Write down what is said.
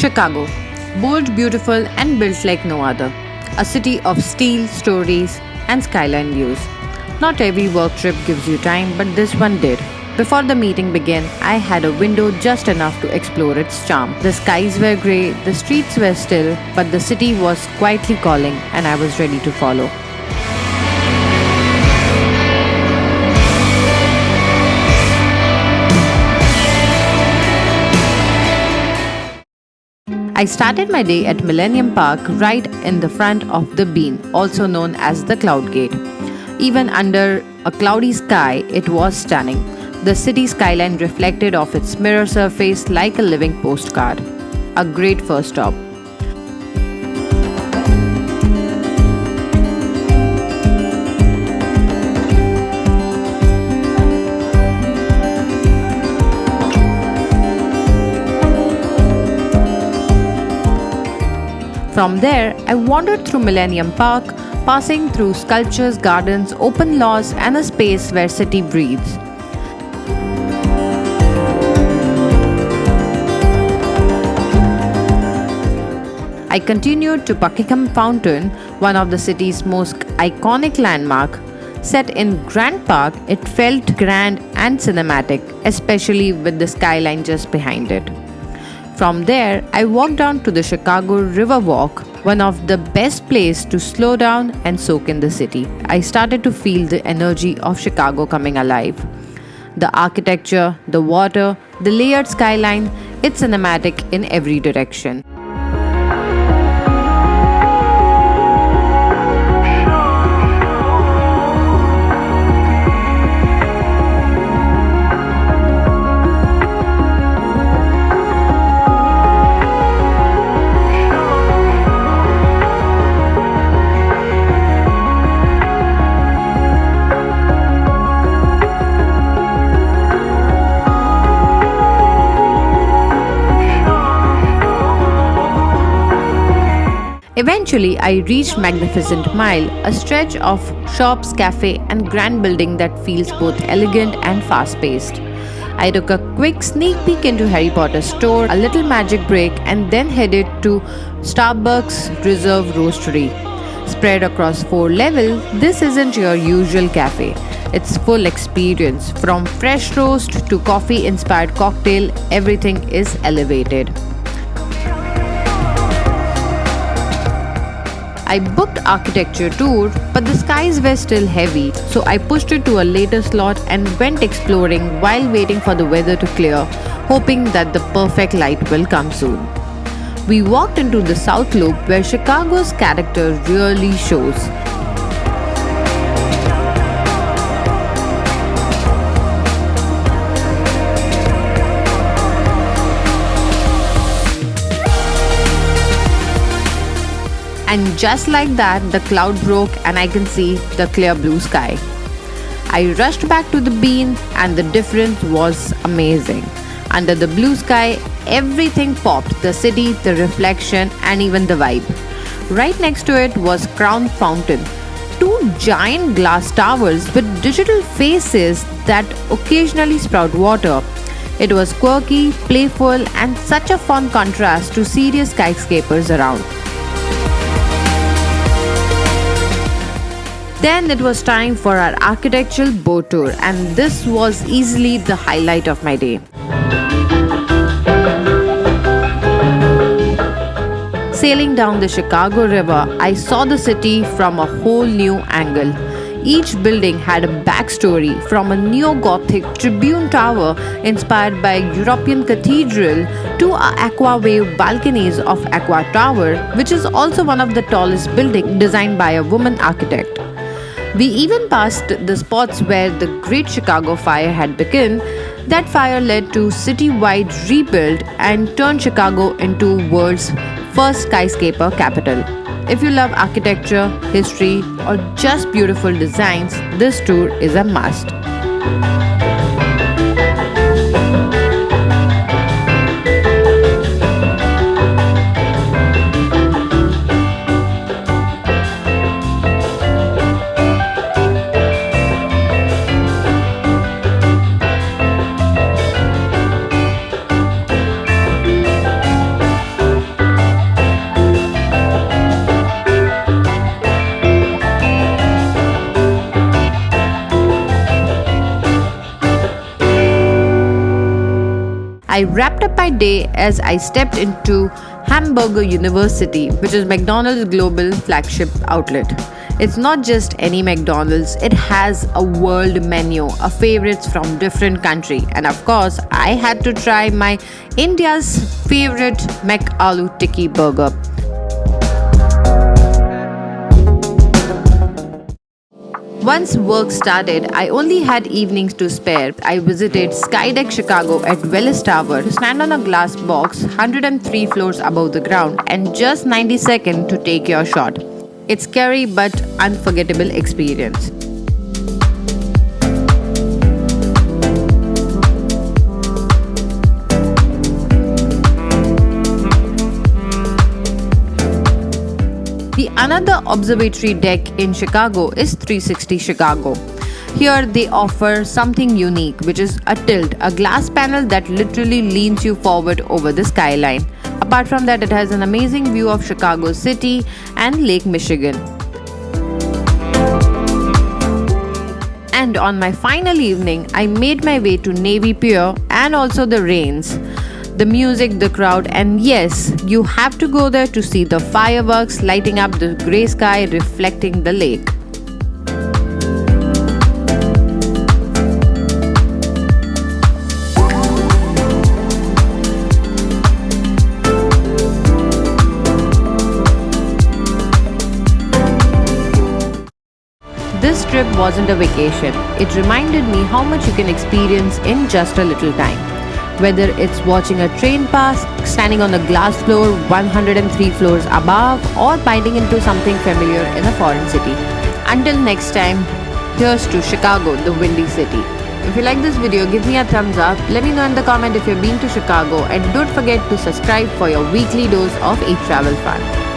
Chicago. Bold, beautiful, and built like no other. A city of steel, stories, and skyline views. Not every work trip gives you time, but this one did. Before the meeting began, I had a window just enough to explore its charm. The skies were grey, the streets were still, but the city was quietly calling, and I was ready to follow. I started my day at Millennium Park right in the front of the Bean, also known as the Cloud Gate. Even under a cloudy sky, it was stunning. The city skyline reflected off its mirror surface like a living postcard. A great first stop. From there, I wandered through Millennium Park, passing through sculptures, gardens, open lawns, and a space where city breathes. I continued to Pakham Fountain, one of the city's most iconic landmarks. Set in Grand Park, it felt grand and cinematic, especially with the skyline just behind it. From there, I walked down to the Chicago Riverwalk, one of the best places to slow down and soak in the city. I started to feel the energy of Chicago coming alive. The architecture, the water, the layered skyline, it's cinematic in every direction. Eventually, I reached Magnificent Mile, a stretch of shops, cafe, and grand building that feels both elegant and fast-paced. I took a quick sneak peek into Harry Potter's store, a little magic break, and then headed to Starbucks Reserve Roastery. Spread across 4 levels, this isn't your usual cafe. It's full experience. From fresh roast to coffee-inspired cocktail, everything is elevated. I booked architecture tour, but the skies were still heavy, so I pushed it to a later slot and went exploring while waiting for the weather to clear, hoping that the perfect light will come soon. We walked into the South Loop where Chicago's character really shows. And just like that, the cloud broke and I can see the clear blue sky. I rushed back to the Bean and the difference was amazing. Under the blue sky, everything popped. The city, the reflection, and even the vibe. Right next to it was Pakham Fountain. 2 giant glass towers with digital faces that occasionally sprout water. It was quirky, playful, and such a fun contrast to serious skyscrapers around. Then it was time for our architectural boat tour, and this was easily the highlight of my day. Sailing down the Chicago River, I saw the city from a whole new angle. Each building had a backstory, from a neo-Gothic tribune tower inspired by European cathedral to our aqua wave balconies of Aqua Tower, which is also one of the tallest buildings designed by a woman architect. We even passed the spots where the Great Chicago Fire had begun. That fire led to city-wide rebuild and turned Chicago into world's first skyscraper capital. If you love architecture, history, or just beautiful designs, this tour is a must. I wrapped up my day as I stepped into Hamburger University, which is McDonald's global flagship outlet. It's not just any McDonald's, it has a world menu of favorites from different country. And of course, I had to try my India's favorite Aloo Tikki burger. Once work started, I only had evenings to spare. I visited Skydeck Chicago at Willis Tower to stand on a glass box 103 floors above the ground and just 90 seconds to take your shot. It's scary but unforgettable experience. The another observatory deck in Chicago is 360 Chicago. Here they offer something unique, which is a tilt, a glass panel that literally leans you forward over the skyline. Apart from that, it has an amazing view of Chicago City and Lake Michigan. And on my final evening, I made my way to Navy Pier and also the Rains. The music, the crowd, and yes, you have to go there to see the fireworks lighting up the grey sky reflecting the lake. This trip wasn't a vacation. It reminded me how much you can experience in just a little time. Whether it's watching a train pass, standing on a glass floor 103 floors above, or biting into something familiar in a foreign city. Until next time, here's to Chicago, the Windy City. If you like this video, give me a thumbs up. Let me know in the comment if you've been to Chicago, and don't forget to subscribe for your weekly dose of e-travel fun.